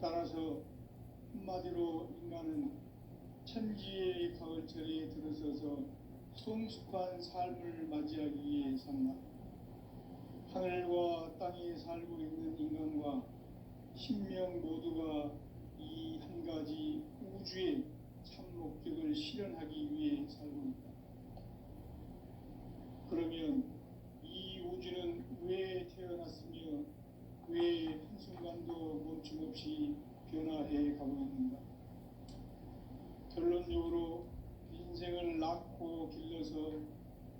따라서 한마디로 인간은 천지의 가을철에 들어서서 성숙한 삶을 맞이하기 위해 산다. 하늘과 땅에 살고 있는 인간과 신명 모두가 이 한 가지 우주의 참 목적을 실현하기 위해 살고 있다. 그러면 이 우주는 왜 태어났으며 왜 한순간도 멈춤없이 변화해 가고 있는가? 결론적으로 인생을 낳고 길러서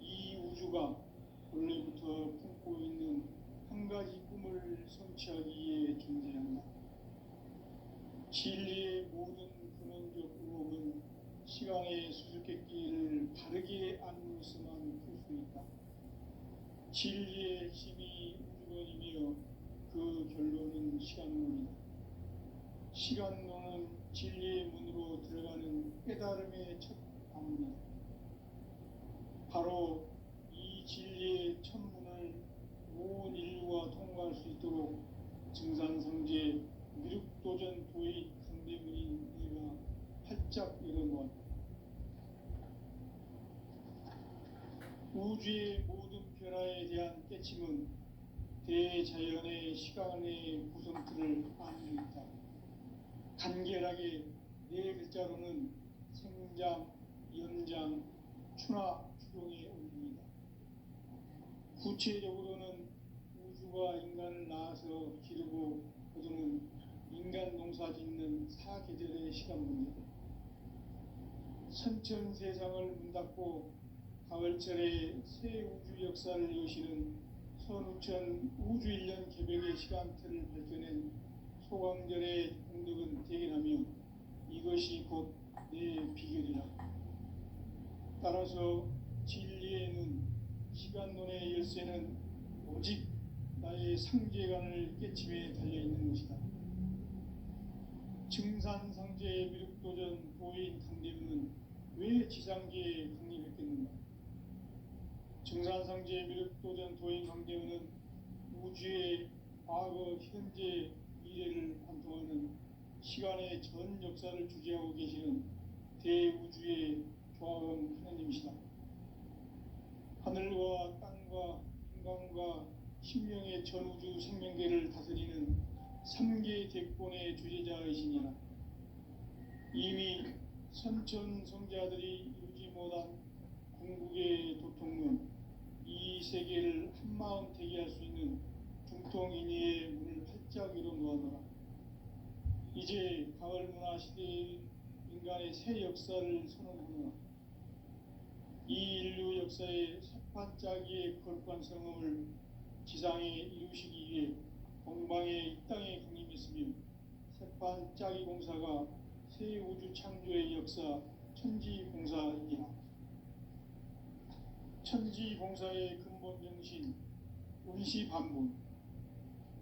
이 우주가 원래부터 품고 있는 한 가지 꿈을 성취하기 위해 존재한다. 진리의 모든 근원적 의혹은 시간의 수수께끼를 바르게 안무서만 풀 수 있다. 진리의 핵심이 우주론이며 그 결론은 시간론이다. 시간론은 진리의 문으로 들어가는 깨달음의 첫 방문이다. 바로 이 진리의 첫 문을 온 인류가 통과할 수 있도록 증산성제 미륵도전 도의 강대문인 네가 활짝 열어놓았다. 우주의 모든 변화에 대한 깨침은 대자연의 시간의 구성틀을 안고 있다. 간결하게 네 글자로는 생장, 연장, 추나 추동의 원리이다. 구체적으로는 우주가 인간을 낳아서 기르고 거두는 인간 농사 짓는 사계절의 시간 문제다. 선천 세상을 문 닫고 가을철에 새 우주 역사를 여시는 선우천 우주일년 개벽의 시간틀을 밝혀낸 소강절의 공덕은 대견하며 이것이 곧 내 비결이라. 따라서 진리의 눈, 시간론의 열쇠는 오직 나의 상제관을 깨침에 달려있는 것이다. 증산상제의 미륵도전 도인 강대문은 왜 지상계에 강림했겠는가? 증산상제의 미륵도전 도인 강대문은 우주의 과거, 현재, 미래를 관통하는 시간의 전 역사를 주재하고 계시는 대우주의 조화원 하나님이시다. 하늘과 땅과 인간과 신명의 전우주 생명계를 다스리는 3개 대권의 주제자이시니라. 이미 선천성자들이 이루지 못한 궁극의 도통문, 이 세계를 한마음 되게 할 수 있는 중통인의의 문을 활짝 열어놓아노라. 이제 가을 문화 시대의 인간의 새 역사를 선언하노라. 이 인류 역사의 새판짜기의 거룩한 성음을 지상에 이루시기 위해 동방의 이 땅에 강림했으며 새판짜기 공사가 새 우주 창조의 역사 천지공사이니라. 천지공사의 근본 정신 운시반본,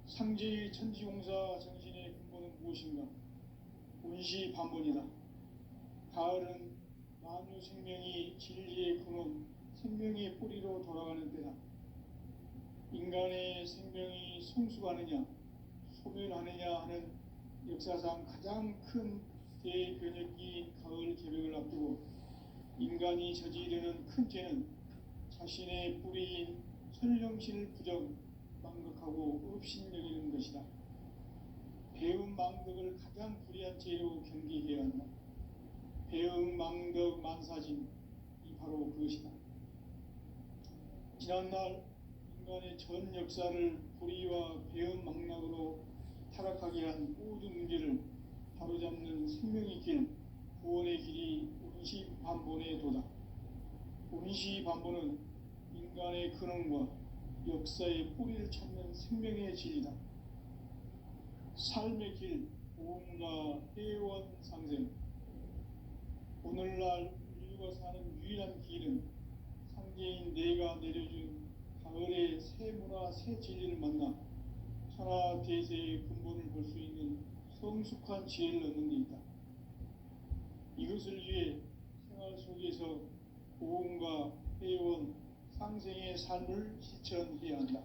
상제의 천지공사 정신의 근본은 무엇인가? 운시반본이다. 가을은 만유 생명이 진리의 근원, 생명의 뿌리로 돌아가는 때다. 인간의 생명이 성숙하느냐, 소멸하느냐 하는 역사상 가장 큰 대변혁기인 가을 개벽을 앞두고 인간이 저지르는 큰 죄는 자신의 뿌리인 선령신을 부정, 망극하고 업신여기는 것이다. 배움 망덕을 가장 불의한 죄로 경계해야 한다. 배움 망덕 만사짐, 이 바로 그것이다. 지난날 인간의 전 역사를 불의와 배움 망락으로 타락하게 한 모든 문제를 바로잡는 생명의 길, 구원의 길이 운시반본의 도다. 운시반본은 인간의 근원과 역사의 뿌리를 찾는 생명의 진리다. 삶의 길, 보험과 회원 상생. 오늘날 인류가 사는 유일한 길은 상제인 내가 내려준 가을의 새 문화, 새 진리를 만나 천하 대세의 근본을 볼 수 있는 성숙한 지혜를 얻는 데 있다. 이것을 위해 생활 속에서 보험과 회원, 상생의 삶을 실천해야 한다.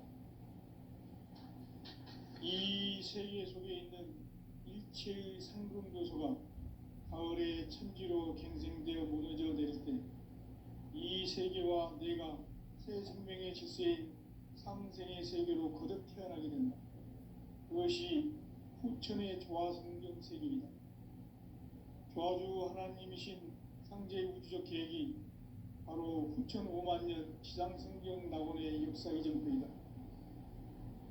이 세계 속에 있는 일체의 상금도소가 가을의 천지로 갱생되어 무너져 내릴 때 이 세계와 내가 새 생명의 질서의 상생의 세계로 거듭 태어나게 된다. 그것이 후천의 조화성경 세계이다. 조화주 하나님이신 상제 우주적 계획이 바로 후천 5만 년 지상성경 낙원의 역사 이전부이다.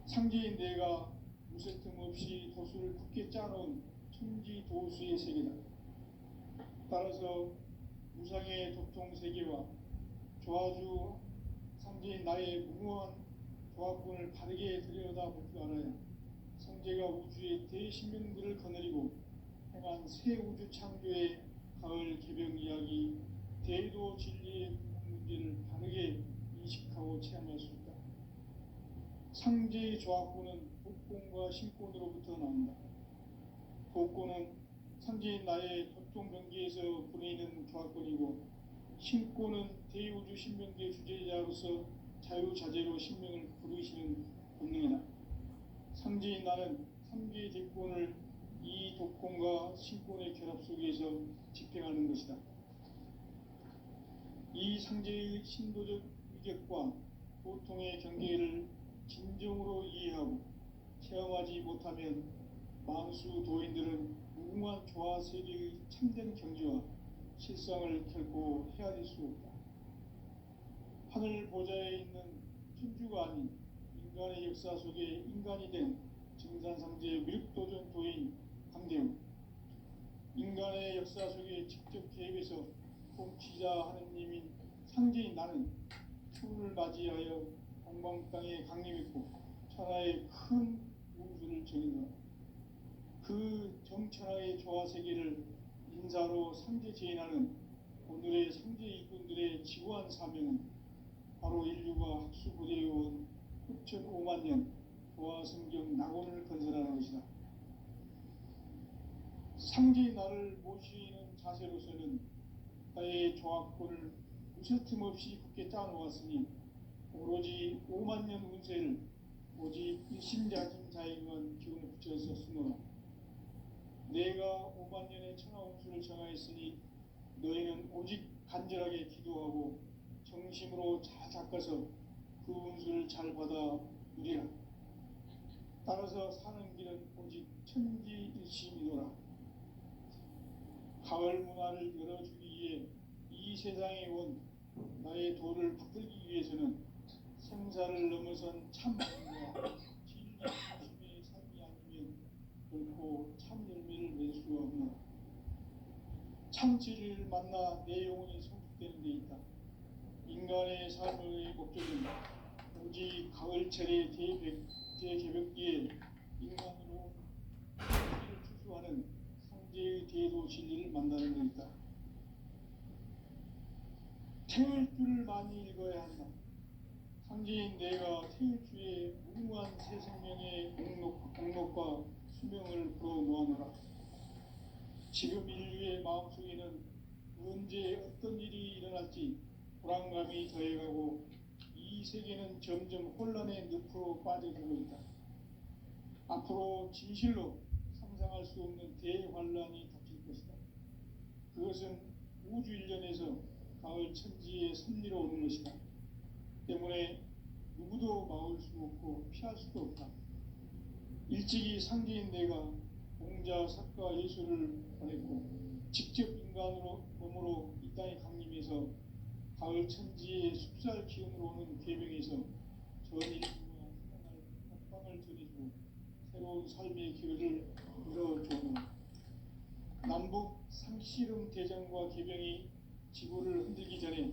상제인 내가 무쇠 틈 없이 도수를 굳게 짜놓은 천지 도수의 세계다. 따라서 무상의 도통 세계와 조화주 상제인 나의 무모한 조화권을 바르게 들여다볼 줄 알아야 성제가 우주의 대신명들을 거느리고 행한 새 우주 창조의 가을 개병 이야기, 대도 진리의 문제를 바르게 인식하고 체험할 수 있다. 상제의 조화권은 복권과 신권으로부터 나온다. 복권은 상제인 나의 도통 경계에서 부리는 조화권이고, 신권은 대우주 신명계 주제자로서 자유자재로 신명을 부르시는 본능이다. 상제인 나는 3개의 대권을 이 독권과 신권의 결합 속에서 집행하는 것이다. 이 상제의 신도적 위격과 도통의 경계를 진정으로 이해하고 체험하지 못하면 만수 도인들은 무궁한 조화 세계의 참된 경지와 실상을 결코 헤아릴 수 없다. 하늘 보좌에 있는 천주가 아닌 인간의 역사 속에 인간이 된 증산상제의 밀도전 도인 강대우, 인간의 역사 속에 직접 개입해서 통치자 하느님인 상제인 나는 추운을 맞이하여 동방 땅에 강림했고 천하의 큰 우주를 정의하라. 그 정천하의 조화 세계를 인사로 상제 제인하는 오늘의 상제 이꾼들의 지구한 사명은 바로 인류가 학수고대해온 후천 5만 년 조화성경 낙원을 건설하는 것이다. 상제의 나를 모시는 자세로서는 나의 조화권을 무쇠 틈 없이 굳게 짜놓았으니 오로지 5만 년 운세를 오직 일심자진 자에게만 기운을 붙여서 쓰노라. 내가 5만 년의 천하 운수를 정하였으니 너희는 오직 간절하게 기도하고 정심으로 잘 닦아서 그 운수를 잘 받아 누리라. 따라서 사는 길은 오직 천지일심이노라. 가을 문화를 열어주기 위해 이 세상에 온 나의 도를 붙들기 위해서는 생사를 넘어선 참음과 진리 중심의 삶이 아니면 결코 참 열매를 낼 수 없노라. 참 진리를 만나 내 영혼이 성숙되는 데 있다. 인간의 삶의 목적은 오직 가을철의 대개벽기에 인간으로 진리를 추수하는 상제의 대도 진리를 만나는 데 있다. 태울 줄을 많이 읽어야 한다. 상제인 내가 태울 주의 무궁한 새 생명의 공록과 수명을 불어 모아노라. 지금 인류의 마음속에는 언제 어떤 일이 일어날지 불안감이 더해가고 이 세계는 점점 혼란의 늪으로 빠져들고 있다. 앞으로 진실로 상상할 수 없는 대환란이 닥칠 것이다. 그것은 우주 일련에서 가을 천지의 섭리로 오는 것이다. 때문에 누구도 막을 수 없고 피할 수도 없다. 일찍이 상제인 내가 공자, 석가, 예수를 보냈고 직접 인간으로 몸으로 이 땅에 강림해서 가을 천지의 숲살 기운으로 오는 계명에서 전 인류와 살아날 각방을 전해주고 새로운 삶의 기회를 열어주오노라. 남북 상씨름 대전과 계병이 지구를 흔들기 전에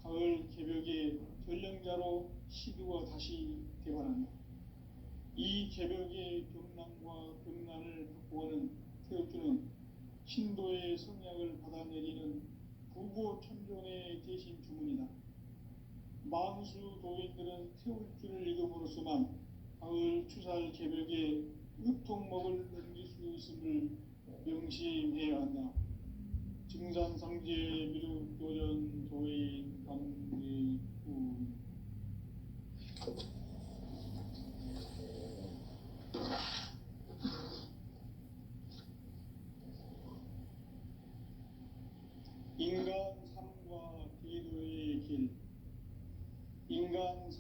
가을 개벽의 전령자로 시두가 다시 대관한다. 이 개벽의 경랑과 경난을 극복하는 태엽주는 신도의 성약을 받아내리는 부고천존의 대신 주문이다. 만수 도인들은 태울주를 읽음으로써만 가을 추살 개벽의 의통목을 넘길 수 있음을 명심해야 한다. 증산상제 미륵도전 도인 강대우.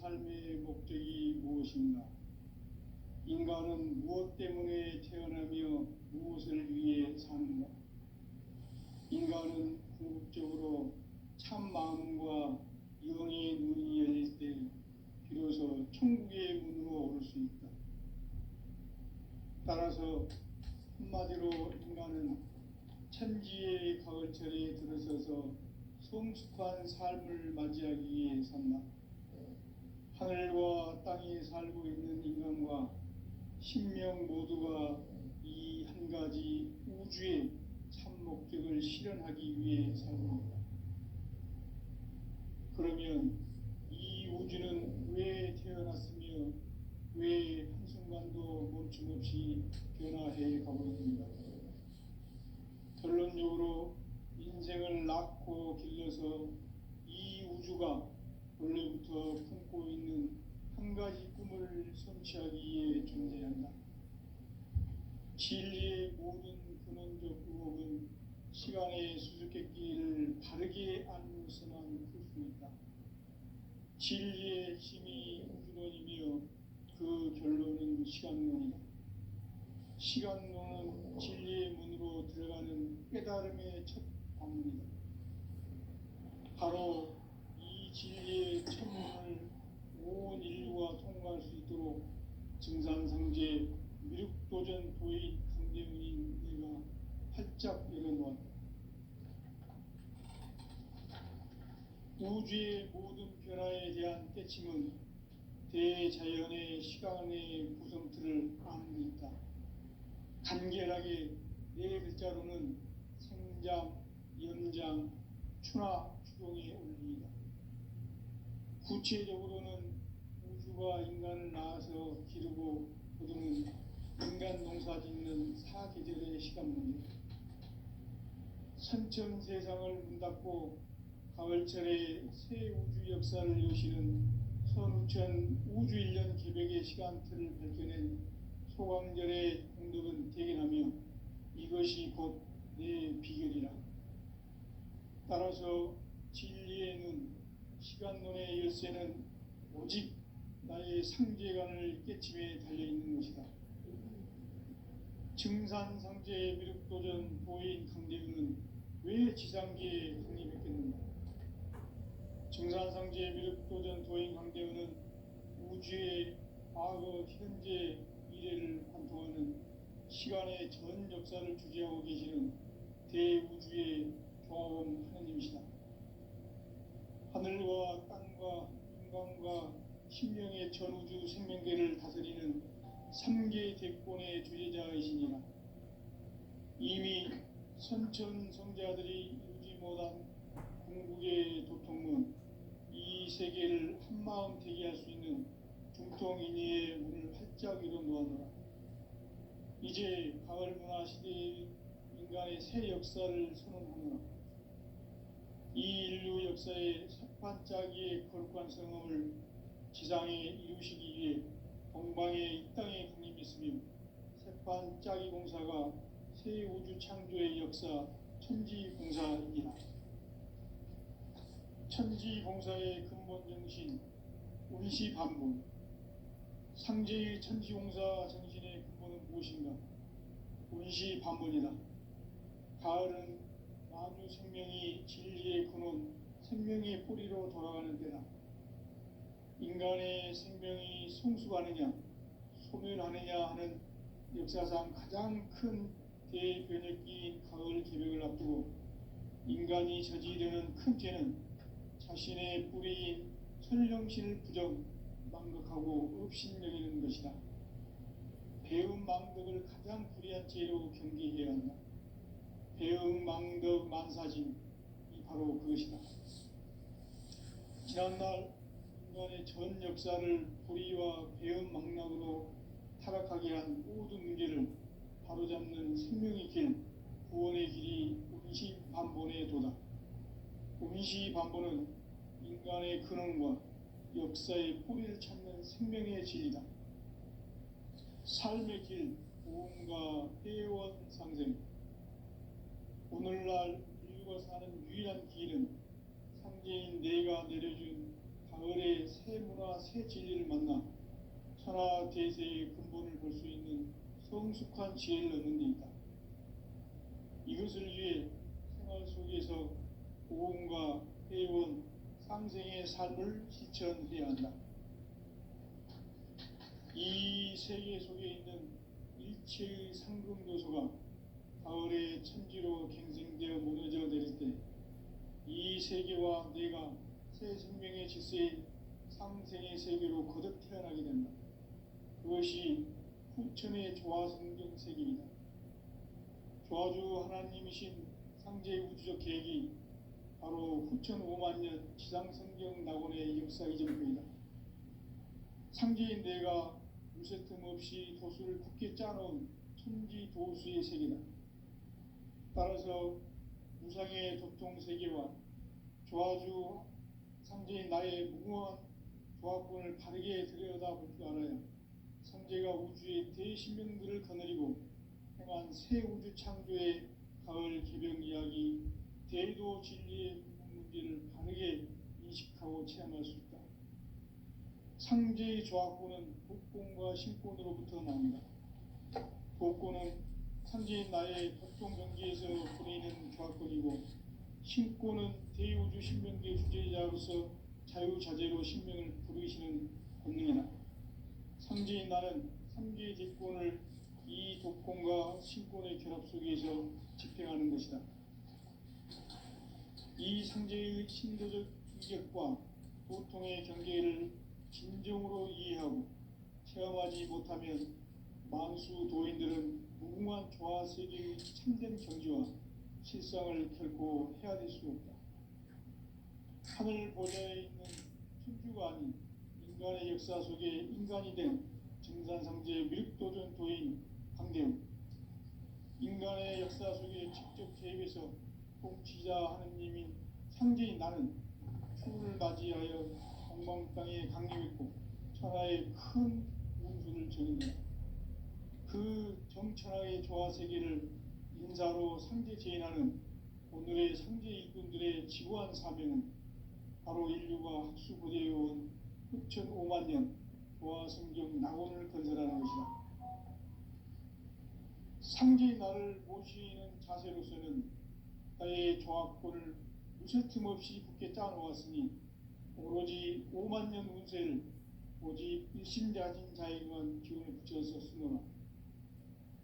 삶의 목적이 무엇인가? 인간은 무엇 때문에 태어나며 무엇을 위해 사는가? 인간은 궁극적으로 참 마음과 영의 눈이 열릴 때 비로소 천국의 문으로 오를 수 있다. 따라서 한마디로 인간은 천지의 가을철에 들어서서 성숙한 삶을 맞이하기 위해 산다. 하늘과 땅에 살고 있는 인간과 신명 모두가 이 한 가지 우주의 참 목적을 실현하기 위해 살고 있다. 그러면 이 우주는 왜 태어났으며 왜 한순간도 멈춤없이 변화해 가고 있는가? 결론적으로 인생을 낳고 길러서 이 우주가 원래부터 품고 있는 한 가지 꿈을 성취하기 위해 존재한다. 진리의 모든 근원적 의혹은 시간의 수수께끼를 바르게 알면서만 풀 수 있다. 진리의 핵심이 우주론이며 그 결론은 시간론이다. 시간론은 진리의 문으로 들어가는 깨달음의 첫 관문이다. 바로 이 진리의 첫 문을 온 인류가 통과할 수 있도록 증산상제 미륵도전 도인 강대훈인 내가 활짝 열어놓았다. 우주의 모든 변화에 대한 깨침은 대자연의 시간의 구성틀을 아는 데 있다. 간결하게 네 글자로는 생장, 연장, 추나 추동의 원리이다. 구체적으로는 우주가 인간을 낳아서 기르고 거두는 인간 농사 짓는 사계절의 시간문이다. 선천 세상을 문 닫고 가을철에 새 우주 역사를 여시는 선우천 우주 1년 개백의 시간틀을 밝혀낸 소강절의 공덕은 대견하며 이것이 곧 내 비결이라. 따라서 진리의 눈, 시간론의 열쇠는 오직 나의 상제관을 깨침에 달려있는 것이다. 증산상제의 미륵도전 도인 강대훈은 왜 지상계에 확립했겠는가? 증산상제의 미륵도전 도인 강대훈은 우주의 과거, 현재, 미래를 관통하는 시간의 전 역사를 주재하고 계시는 대우주의 경험 하느님이시다. 하늘과 땅과 인간과 신명의 전우주 생명계를 다스리는 3개 대권의 주제자이시니라. 이미 선천 성자들이 이루지 못한 궁극의 도통문, 이 세계를 한마음 되게 할 수 있는 중통인의의 문을 활짝 열어 놓았노라. 이제 가을 문화 시대의 인간의 새 역사를 선언하노라. 이 인류 역사의 새반짝이의 거룩한 성음을 지상에 이루시기 위해 동방의 이 땅에 강림했으며 새반짝이 공사가 새 우주 창조의 역사 천지공사이니라. 천지공사의 근본 정신 운시반본. 상제의 천지공사 정신의 근본은 무엇인가? 운시반본이다. 가을은 만유 생명이 진리의 근원, 생명의 뿌리로 돌아가는 때다. 인간의 생명이 성숙하느냐, 소멸하느냐 하는 역사상 가장 큰 대변혁기인 가을 개벽을 앞두고 인간이 저지르는 큰 죄는 자신의 뿌리인 설령신을 부정, 망각하고 업신여기는 것이다. 배움 망덕을 가장 불의한 죄로 경계해야 한다. 배움 망덕 만사짐이 바로 그것이다. 지난날 인간의 전 역사를 불의와 배움 망락으로 타락하게 한 모든 문제를 바로잡는 생명의 길, 구원의 길이 운시반본의 도다. 운시반본은 인간의 근원과 역사의 뿌리를 찾는 생명의 진리다. 삶의 길, 구원과 회원 상생. 오늘날 인류가 사는 유일한 길은 상제인 내가 내려준 가을의 새 문화 새 진리를 만나 천하 대세의 근본을 볼 수 있는 성숙한 지혜를 얻는 데 있다. 이것을 위해 생활 속에서 고음과 회원, 상생의 삶을 실천해야 한다. 이 세계 속에 있는 일체의 상금도서가 가을의 천지로 갱생되어 무너져 내릴 때 이 세계와 내가 새 생명의 질서의 상생의 세계로 거듭 태어나게 된다. 그것이 후천의 조화성경 세계이다. 조화주 하나님이신 상제의 우주적 계획이 바로 후천 5만 년 지상성경 낙원의 역사 이전표이다. 상제인 내가 무쇠틈 없이 도수를 굳게 짜놓은 천지 도수의 세계다. 따라서 무상의 도통 세계와 조화주 상제인 나의 무궁한 조화권을 바르게 들여다볼 줄 알아야 상제가 우주의 대신명들을 거느리고 행한 새 우주 창조의 가을 개병 이야기, 대도 진리의 문제를 바르게 인식하고 체험할 수 있다. 상제의 조화권은 복권과 신권으로부터 나온다. 복권은 상제인 나의 도통 경지에서 보내는 조화권이고, 신권은 대우주 신명계 주제자로서 자유자재로 신명을 부르시는 권능이다. 상제인 나는 3개의 대권을 이 독권과 신권의 결합 속에서 집행하는 것이다. 이 상제의 신도적 위격과 도통의 경계를 진정으로 이해하고 체험하지 못하면 만수 도인들은 무궁한 조화 세계의 참된 경지와 실상을 결코 헤아릴 수 없다. 하늘 보좌에 있는 천주가 아닌 인간의 역사 속에 인간이 된 증산상제 미륵도전 도인 강대웅, 인간의 역사 속에 직접 개입해서 통치자 하느님인 상제인 나는 추후를 맞이하여 엉망 땅에 강림했고 천하의 큰 운수를 전입니다. 그 정천하의 조화 세계를 인사로 상제 제인하는 오늘의 상제 일꾼들의 지구한 사명은 바로 인류가 학수고대해온 후천 5만 년 조화 성경 낙원을 건설하는 것이다. 상제의 나를 모시는 자세로서는 나의 조화권을 무쇠틈 없이 굳게 짜놓았으니 오로지 5만 년 운세를 오직 일심자진 자에게만 기운을 붙여서 쓰노라.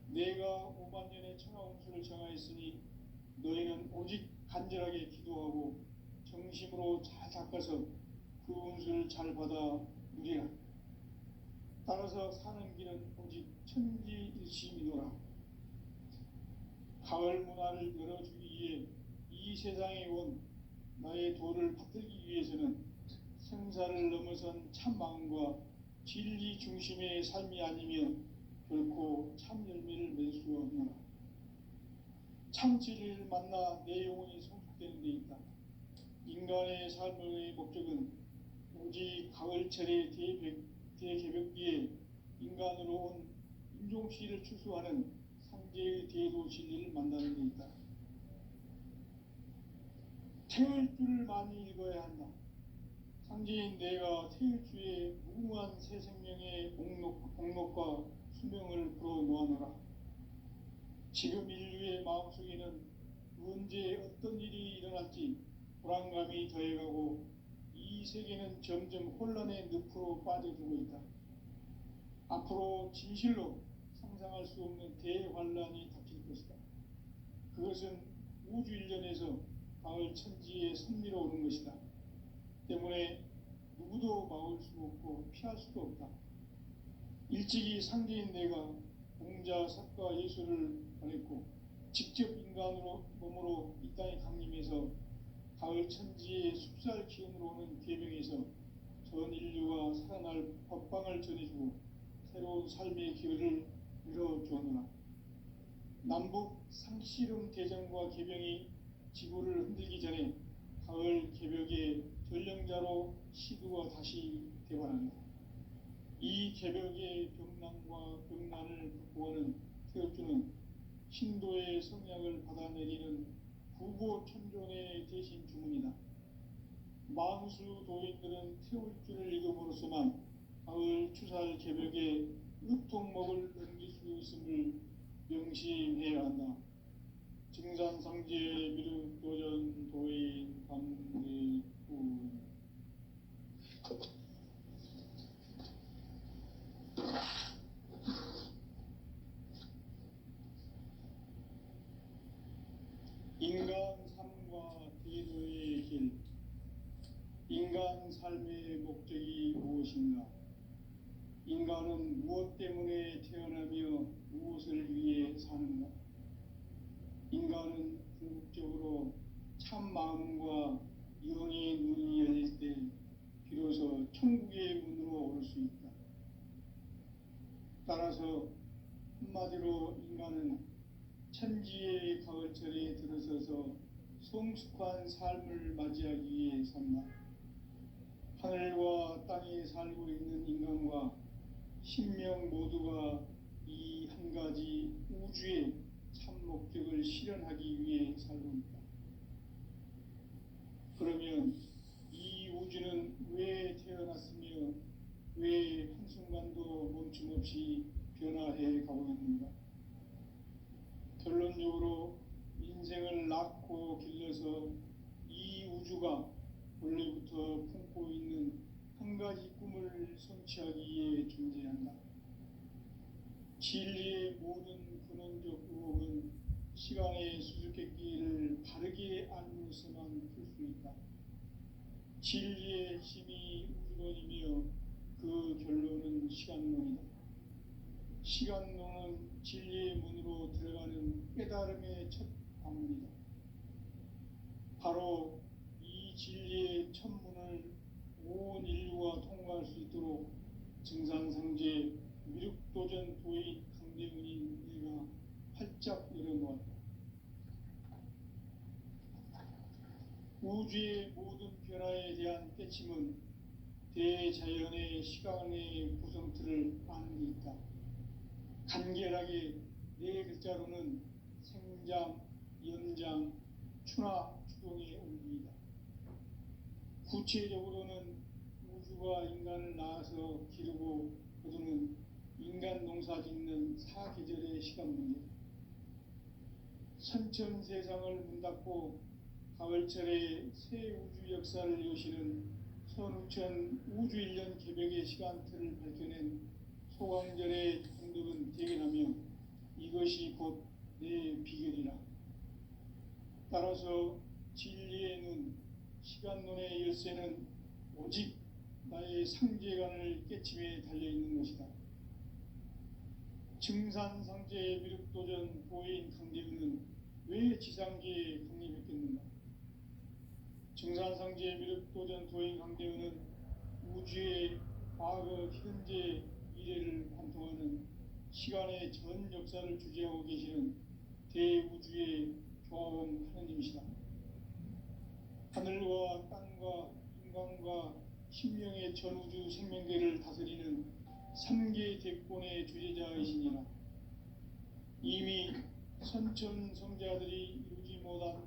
내가 5만 년의 천하 운수를 정하였으니 너희는 오직 간절하게 기도하고 정심으로 잘 닦아서 그 운수를 잘 받아 누리라. 따라서 사는 길은 오직 천지일심이노라. 가을 문화를 열어주기 위해 이 세상에 온 나의 도를 받들기 위해서는 생사를 넘어선 참 마음과 진리 중심의 삶이 아니면 결코 참 열매를 맺을 수 없노라. 참 진리를 만나 내 영혼이 성숙되는 데 있다. 인간의 삶의 목적은 오직 가을철의 대개벽기에 인간으로 온 인종씨를 추수하는 상제의 대도 진리를 만나는 데 있다. 태일주를 많이 읽어야 한다. 상제인 내가 태일주의 무궁한 새 생명의 목록과 수명을 풀어놓아노라. 지금 인류의 마음속에는 언제 어떤 일이 일어날지 불안감이 더해가고 이 세계는 점점 혼란의 늪으로 빠져들고 있다. 앞으로 진실로 상상할 수 없는 대환란이 닥칠 것이다. 그것은 우주 일련에서 가을 천지에 선미로 오는 것이다. 때문에 누구도 막을 수 없고 피할 수도 없다. 일찍이 상제인 내가 공자, 석가, 예수를 보냈고 직접 인간으로 몸으로 이 땅에 강림해서 가을 천지의 숲살 기운으로 오는 계명에서 전 인류가 살아날 법방을 전해주고 새로운 삶의 기회를 열어주었노라. 남북 상씨름 대전과 계병이 지구를 흔들기 전에 가을 개벽의 전령자로 시두가 다시 대발한다. 이 개벽의 병난과 병난을 극복하는 태엽주는 신도의 성약을 받아내리는 구보 천존의 대신 주문이다. 만수 도인들은 태울 줄을 익음으로써만 가을 추살 개벽에 으통목을 넘길 수 있음을 명심해야 한다. 증산상제 미륵도전 도인 강대구. 인간 삶과 대도의 길. 인간 삶의 목적이 무엇인가? 인간은 무엇 때문에 태어나며 무엇을 위해 사는가? 인간은 궁극적으로 참 마음과 영의 눈이 열릴 때 비로소 천국의 문으로 올 수 있다. 따라서 한마디로 인간은 천지의 가을철에 들어서서 성숙한 삶을 맞이하기 위해 산다. 하늘과 땅에 살고 있는 인간과 신명 모두가 이 한 가지 우주의 참 목적을 실현하기 위해 살고 있다. 그러면 이 우주는 왜 태어났으며 왜 한순간도 멈춤없이 변화해 가고 있는가? 결론적으로 인생을 낳고 길러서 이 우주가 원래부터 품고 있는 한 가지 꿈을 성취하기 위해 존재한다. 진리의 모든 근원적 의혹은 시간의 수수께끼를 바르게 알므로서만 풀 수 있다. 진리의 힘이 우주론이며 그 결론은 시간론이다. 시간론은 진리의 문으로 들어가는 깨달음의 첫 방문이다. 바로 이 진리의 첫 문을 온 인류가 통과할 수 있도록 증산상제 미륵도전 도인 강대훈인 내가 활짝 열어놓았다. 우주의 모든 변화에 대한 깨침은 대자연의 시간의 구성틀을 아는 데 있다. 간결하게 네 글자로는 생장, 연장, 추나 추동의 원리이다. 구체적으로는 우주가 인간을 낳아서 기르고 거두는 인간 농사 짓는 사계절의 시간문이다. 선천세상을 문닫고 가을철에 새 우주 역사를 여시는 선우천 우주일년 개벽의 시간틀을 밝혀낸 소강절의 공덕은 대견하며 이것이 곧 내 비결이라. 따라서 진리의 눈, 시간론의 열쇠는 오직 나의 상제관을 깨침에 달려있는 것이다. 증산상제 미륵도전 도인 강대훈은 왜 지상계에 강림했겠는가? 증산상제 미륵도전 도인 강대훈은 우주의 과거, 현재, 미래를 관통하는 시간의 전 역사를 주재하고 계시는 대우주의 교황 하느님이시다. 하늘과 땅과 인간과 신명의 전우주 생명계를 다스리는 3계 대권의 주재자이시니라. 이미 선천성자들이 이루지 못한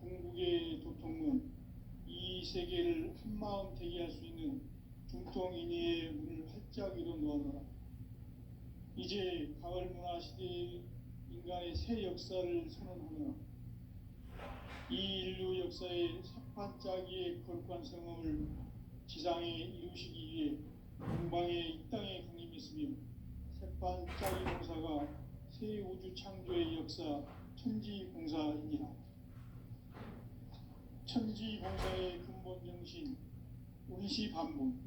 궁극의 도통문, 이 세계를 한마음 되게 할 수 있는 중통인의의 문을 활짝 열어놓아노라. 이제 가을 문화 시대의 인간의 새 역사를 선언하노라. 이 인류 역사의 삭발짜기의 거룩한 성험을 지상에 이루시기 위해 동방의 이 땅에 강림했으며 삭발짜기 공사가 새 우주 창조의 역사 천지공사이니라. 천지공사의 근본 정신 운시반문.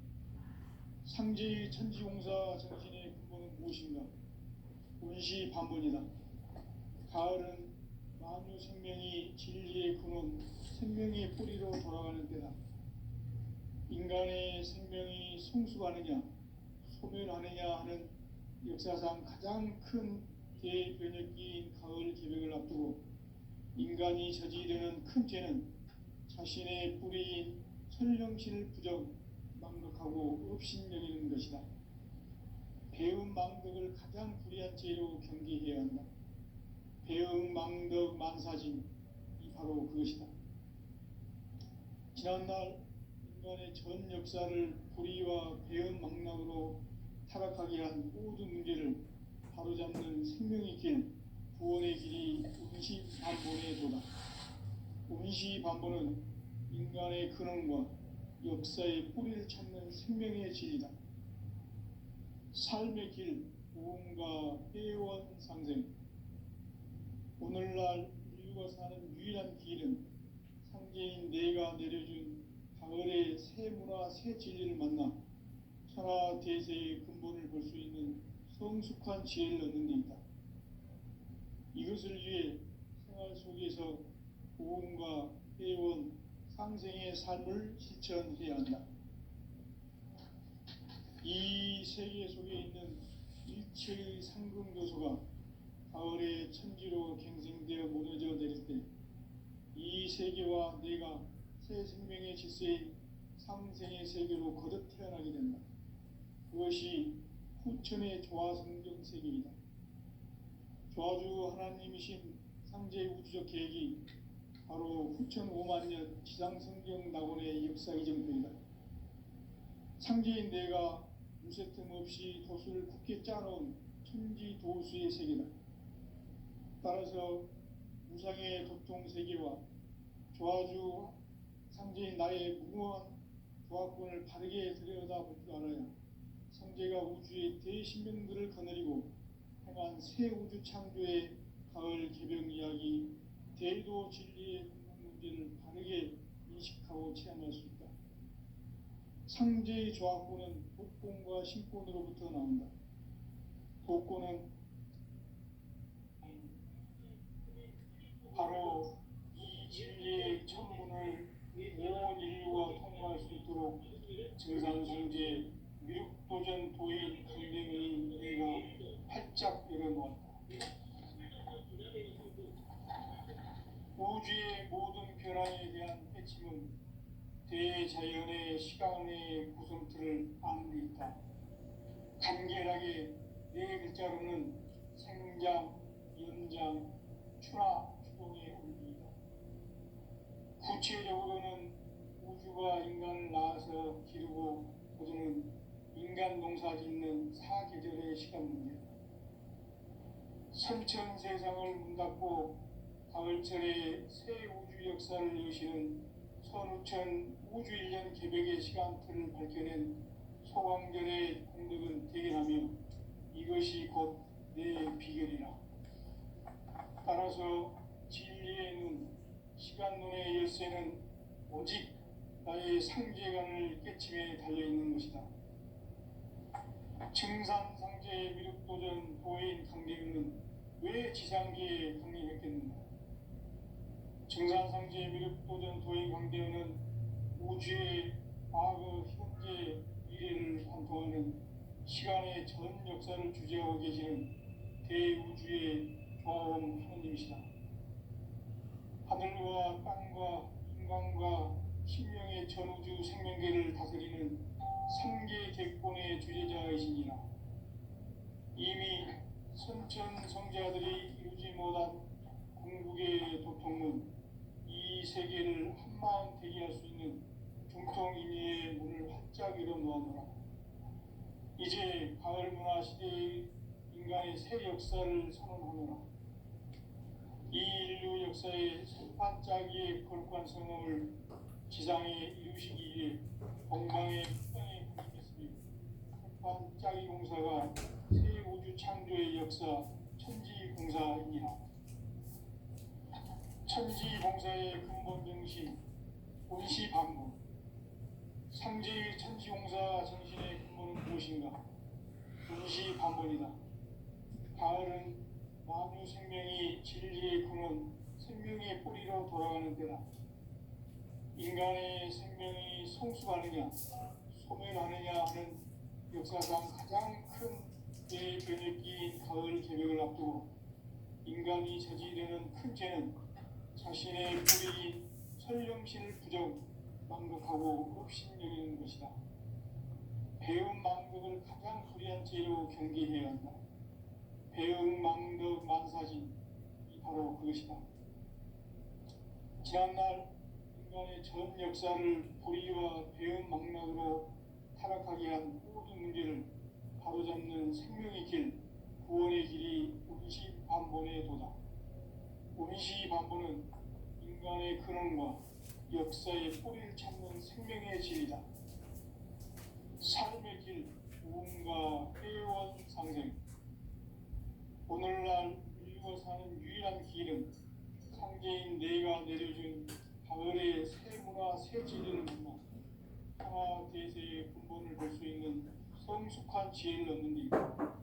상제의 천지공사 정신의 근본은 무엇인가? 운시반문이다. 가을은 만유 생명이 진리의 근원, 생명의 뿌리로 돌아가는 때다. 인간의 생명이 성숙하느냐, 소멸하느냐 하는 역사상 가장 큰 대변혁기인 가을 개벽을 앞두고 인간이 저지르는 큰 죄는 자신의 뿌리인 설령신을 부정, 망덕하고 업신여기는 것이다. 배움 망덕을 가장 불의한 죄로 경계해야 한다. 배움 망덕 만사진, 이 바로 그것이다. 지난날 인간의 전 역사를 불의와 배은망락으로 타락하게 한 모든 문제를 바로잡는 생명의 길, 구원의 길이 운시반본에 도다. 운시반본은 인간의 근원과 역사의 뿌리를 찾는 생명의 진리다. 삶의 길, 구원과 회원 상생. 오늘날 인류가 사는 유일한 길은 상제인 내가 내려준 가을의 새 문화, 새 진리를 만나 천하 대세의 근본을 볼 수 있는 성숙한 지혜를 얻는 데 있다. 이것을 위해 생활 속에서 구원과 회원, 상생의 삶을 실천해야 한다. 이 세계 속에 있는 일체의 상금교소가 가을의 천지로 갱생되어 무너져 내릴 때 이 세계와 내가 새 생명의 질서의 상생의 세계로 거듭 태어나게 된다. 그것이 후천의 조화성경 세계이다. 조화주 하나님이신 상제의 우주적 계획이 바로 후천 5만 년 지상성경 낙원의 역사 이정표이다. 상제인 내가 무쇠 틈 없이 도수를 굳게 짜놓은 천지 도수의 세계다. 따라서 무상의 도통 세계와 조화주 상제인 나의 무모한 조화권을 바르게 들여다볼 줄 알아야 상제가 우주의 대신명들을 거느리고 행한 새 우주 창조의 가을 개병 이야기, 대도 진리의 문제를 바르게 인식하고 체험할 수 있다. 상제의 조화권은 독권과 신권으로부터 나온다. 독권은 바로 이 진리의 천문을 온 인류가 통과할 수 있도록 증산성제 미륵도전 도인 강림의 내가 활짝 열어놓았다. 우주의 모든 변화에 대한 핵심은 대자연의 시간의 구성틀을 아는 데 있다. 간결하게 네 글자로는 생장, 연장, 추나, 추동의 원리이다. 구체적으로는 우주가 인간을 낳아서 기르고 거두는 인간 농사 짓는 사계절의 시간 문제다. 선천 세상을 문 닫고 가을철에 새 우주 역사를 여시는 선우천 우주 1년 개벽의 시간틀을 밝혀낸 소광전의 공덕은 대견하며 이것이 곧 내 비결이라. 따라서 진리의 눈, 시간눈의 열쇠는 오직 나의 상제관을 깨침에 달려있는 것이다. 증산상제의 미륵도전 도인 강대윤은 왜 지상계에 강림했겠는가? 증산상제의 미륵도전 도인 강대윤은 우주의 과거, 현재, 미래를 관통하는 시간의 전 역사를 주재하고 계시는 대우주의 조화원 하느님이시다. 하늘과 땅과 인간과 신명의 전우주 생명계를 다스리는 삼계 객본의 주제자이시니라. 이미 선천 성자들이 이루지 못한 궁극의 도통은 이 세계를 한마음 되게 할 수 있는 중통인의의 문을 활짝 열어놓았노라. 이제 가을 문화 시대의 인간의 새 역사를 선언하노라. 이 인류 역사의 반짝이의 거룩한 성험을 지상에 이루시기 위해 건강의 땅에 공입했으며 반짝이 공사가 새 우주 창조의 역사 천지공사이니라. 천지공사의 근본 정신 운시반본. 상제의 천지공사 정신의 근본은 무엇인가? 운시반본이다. 가을은 만유 생명이 진리의 근원, 생명의 뿌리로 돌아가는 때다. 인간의 생명이 성숙하느냐, 소멸하느냐 하는 역사상 가장 큰 대변혁기인 가을 개벽을 앞두고 인간이 저지르는 큰 죄는 자신의 뿌리인 설령신을 부정, 망극하고 업신여기는 것이다. 배운 망극을 가장 불의한 죄로 경계해야 한다. 배응 망덕 만사진, 이 바로 그것이다. 지난날 인간의 전 역사를 불의와 배은망락으로 타락하게 한 모든 문제를 바로잡는 생명의 길, 구원의 길이 운시반본에 도다. 운시반본은 인간의 근원과 역사의 뿌리를 찾는 생명의 진리다. 삶의 길, 무언가 회원 상생. 오늘날 인류가 사는 유일한 길은 상제인 내가 내려준 가을의 새 문화 새 진리를 만나 평화 대세의 근본을 볼 수 있는 성숙한 지혜를 얻는 일이다.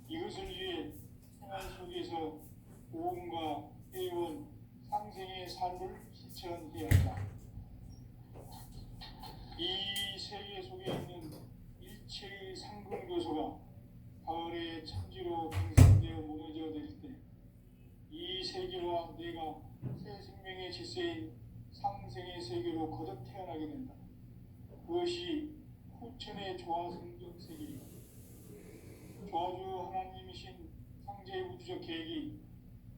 이것을 위해 생활 속에서 모험과 회원 상생의 삶을 실천해야 한다. 이 세계 속에 있는 일체의 상근 교소가 가을의 천지로 분산되어 무너져 내릴 때 이 세계와 내가 새 생명의 질서인 상생의 세계로 거듭 태어나게 된다. 그것이 후천의 조화성경 세계이다. 조화주 하나님이신 상제의 우주적 계획이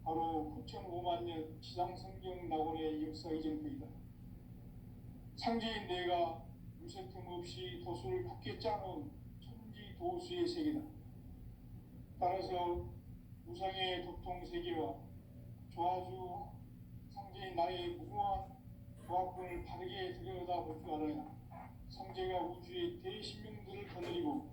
바로 후천 5만 년 지상성경 낙원의 역사 이전부이다. 상제인 내가 무쇠 틈 없이 도수를 굳게 짜놓은 천지 도수의 세계다. 따라서 무상의 도통 세계와 조화주 상제인 나의 무궁한 조합권을 바르게 들여다볼 줄 알아야 상제가 우주의 대신명들을 거느리고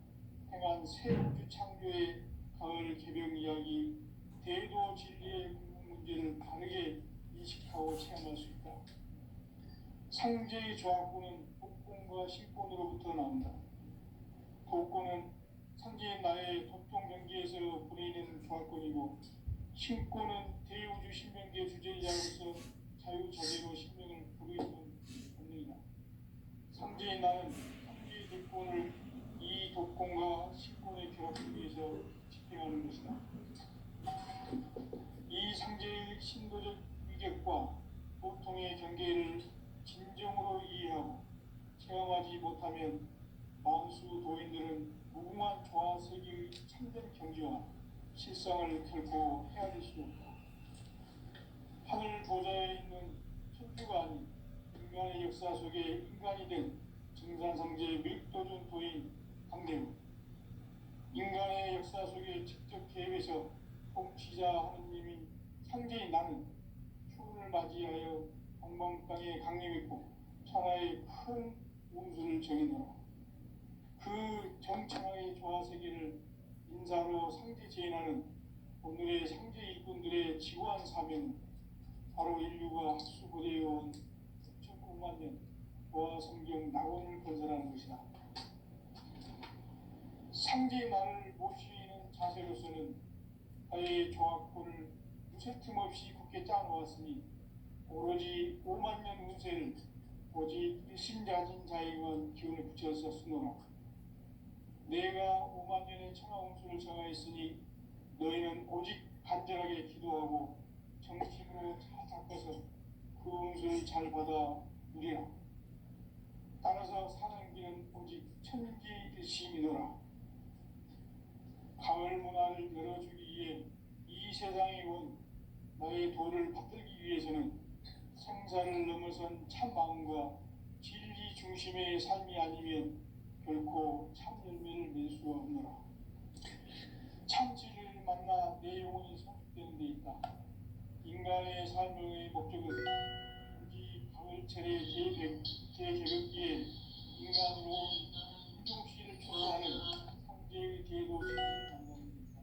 행한 새 우주 창조의 가을 개병 이야기 대도 진리의 궁극 문제를 바르게 인식하고 체험할 수 있다. 상제의 조합권은 독권과 신권으로부터 나온다. 독권은 상제의 나의 도통 경계에서 보내는 조합권이고 신권은 대우주 신명계 주제자로서 자유자재로 신명을 부르는 본능이다. 상제의 나는 상제의 대권을 이 독권과 신권의 결합 속에서 집행하는 것이다. 이 상제의 신도적 위격과 보통의 경계를 진정으로 이해하고 체험하지 못하면 만수 도인들은 무궁한 조화 세계의 참된 경지와 실상을 결코 헤아릴 수 없다. 하늘 보좌에 있는 천주가 아닌 인간의 역사 속에 인간이 된 정산상제 밀도준 도인 강대우. 인간의 역사 속에 직접 개입해서 통치자 하느님인 상제인 나는 추운을 맞이하여 방방땅에 강림했고 천하의 큰 운수를 정해놓아 그 정창의 조화세계를 인사로 상제 제인하는 오늘의 상제 일꾼들의 지구한 사명은 바로 인류가 학수고대해온 9,9만 년 조화성경 낙원을 건설하는 것이다. 상제의 나를 모시는 자세로서는 아예 조합권을 무쇠 틈 없이 굳게 짜놓았으니 오로지 5만 년 운세를 오직 일심자진 자에게만 기운을 붙여서 쓰노라. 내가 5만 년의 천하 운수를 정하였으니 너희는 오직 간절하게 기도하고 정식으로 잘 잡아서 그 운수를 잘 받아 누리라. 따라서 사는 길은 오직 천지일심이노라. 가을 문화를 열어주기 위해 이 세상에 온 나의 도를 받들기 위해서는 생사를 넘어선 참 마음과 진리 중심의 삶이 아니면 결코 참 열매를 낼 수 없노라. 참 진리를 만나 내 영혼이 성숙되는 데 있다. 인간의 삶의 목적은 오직 가을철의 대개벽기에 인간으로 인종시를 초월하는 상제의 대도 진리를 만나는 데 있다.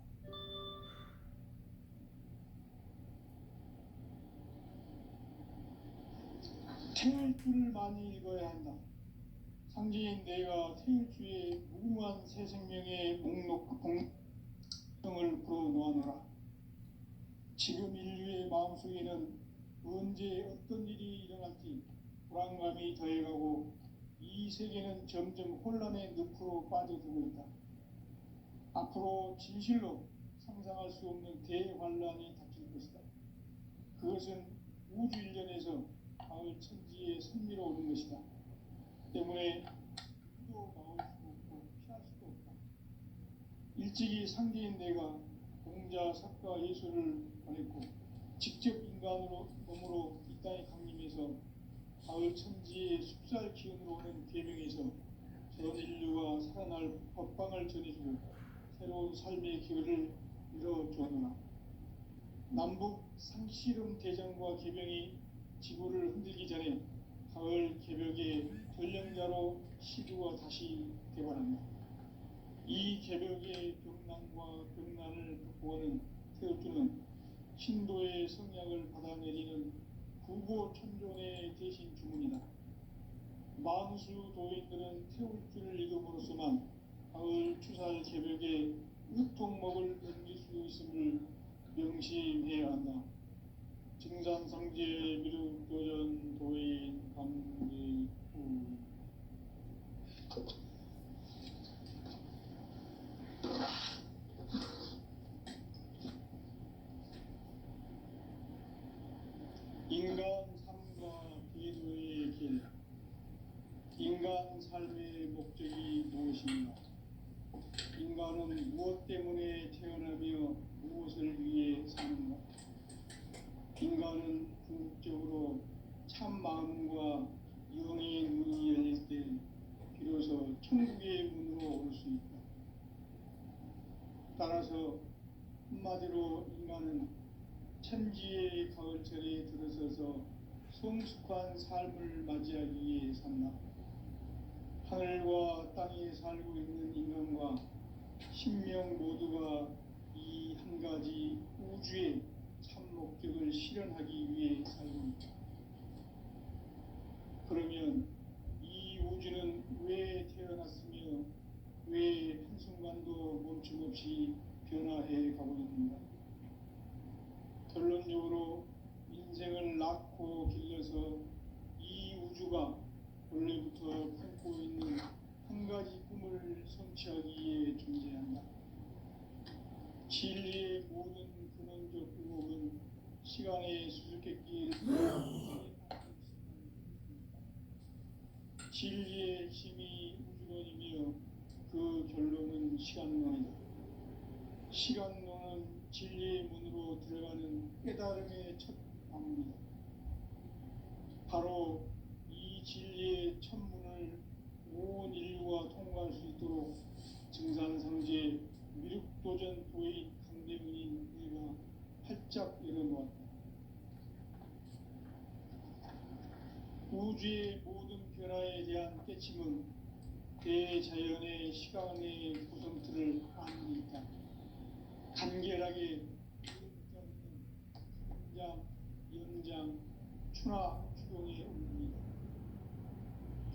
태일주를 많이 읽어야 한다. 상제인 내가 태일주의 무궁한 새 생명의 목록 공성을 풀어놓아노라. 지금 인류의 마음속에는 언제 어떤 일이 일어날지 불안감이 더해가고 이 세계는 점점 혼란의 늪으로 빠져들고 있다. 앞으로 진실로 상상할 수 없는 대환란이 닥칠 것이다. 그것은 우주 일련에서 가을 천지에 선미로 오는 것이다. 때문에 누구도 막을 수 없고 피할 수도 없다. 일찍이 상제인 내가 공자, 석가, 예수를 보냈고 직접 인간으로 몸으로 이 땅에 강림해서 가을 천지의 숲살 기운으로 오는 계명에서 전 인류가 살아날 법방을 전해주고 새로운 삶의 기회를 열어주었노라. 남북 상씨름 대전과 계병이 지구를 흔들기 전에 가을 개벽의 전령자로 시주가 다시 개발한다. 이 개벽의 병난과 병난을 극복하는 태우주는 신도의 성약을 받아내리는 구보천존의 대신 주문이다. 만수 도인들은 태울주를 읽음으로써만 가을 추살 개벽의 유통목을 넘길 수 있음을 명심해야 한다. 증산상제 미륵도전 도인 감리후. 인간 삶과 기도의 길. 인간 삶의 목적이 무엇인가? 인간은 무엇 때문에 태어나며 무엇을 위해 사는가? 인간은 궁극적으로 참 마음과 영의 문이 열릴 때 비로소 천국의 문으로 올 수 있다. 따라서 한마디로 인간은 천지의 가을철에 들어서서 성숙한 삶을 맞이하기 위해 산다. 하늘과 땅에 살고 있는 인간과 신명 모두가 이 한 가지 우주의 참 목적을 실현하기 위해 살고 있다. 그러면 이 우주는 왜 태어났으며 왜 한순간도 멈춤없이 변화해 가고 있는가? 결론적으로 인생을 낳고 길러서 이 우주가 원래부터 품고 있는 한 가지 꿈을 성취하기 위해 존재한다. 진리의 모든 근원적 의목은 시간의 수수께끼를 진리의 핵심이 우주론이며 그 결론은 시간론이다. 시간론은 진리의 문으로 들어가는 깨달음의 첫 방문이다. 바로 이 진리의 첫 문을 온 인류가 통과할 수 있도록 증산상제 미륵도전 도인 강대문인 내가 활짝 열어놓았다. 우주의 모든 변화에 대한 깨침은 대자연의 시간의 구성틀을 아는 있다. 간결하게 연장, 연장, 추나 추동의 운명이다.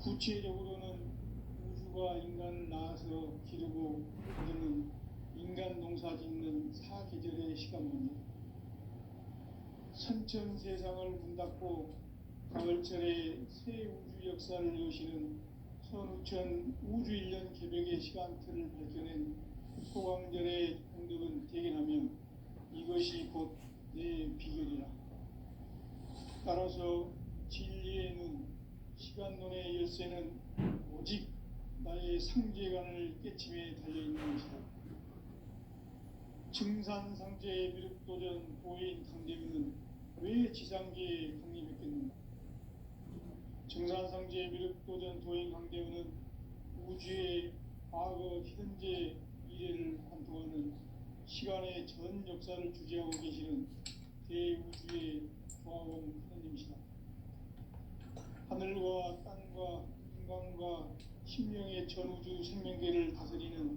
구체적으로는 우주가 인간을 낳아서 기르고 그는 인간 농사 짓는 사계절의 시간문이다. 선천 세상을 문 닫고 가을철에 새 우주 역사를 여시는 선우천 우주 1년 개벽의 시간틀을 밝혀낸 소강절의 공덕은 대견하며 이것이 곧 내 비결이라. 따라서 진리의 눈, 시간론의 열쇠는 오직 나의 상제관을 깨침에 달려있는 것이다. 증산상제 미륵도전 도인 강대문은 왜 지상계에 강림했겠는가? 증산상제 미륵도전 도인 강대문은 우주의 과거, 현재, 미래를 관통하는 시간의 전 역사를 주재하고 계시는 대우주의 조화공 하나님이시다. 하늘과 땅과 인간과 심령의 전우주 생명계를 다스리는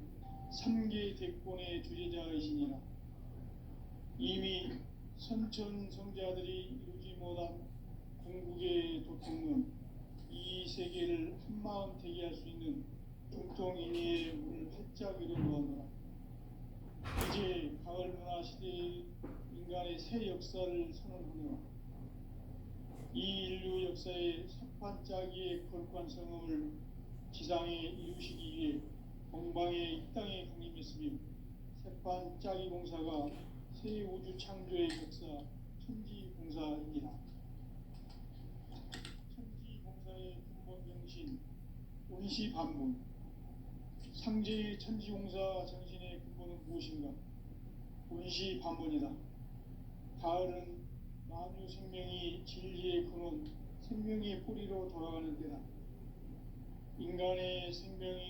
3개 대권의 주제자이시니라. 이미 선천 성자들이 이루지 못한 궁극의 도통은 이 세계를 한마음 되게 할 수 있는 중통인의의 문을 활짝 열어놓았노라. 이제 가을 문화 시대의 인간의 새 역사를 선언하노라. 이 인류 역사의 석판짜기의 거룩한 성음을 지상에 이루시기 위해 동방의 이 땅에 강림했으며 색판짜기 공사가 새 우주 창조의 역사 천지공사입니다. 천지공사의 근본 정신 원시반문. 상제의 천지공사 정신의 근본은 무엇인가? 원시반문이다. 가을은 만유 생명이 진리의 근원 생명의 뿌리로 돌아가는 데다. 인간의 생명이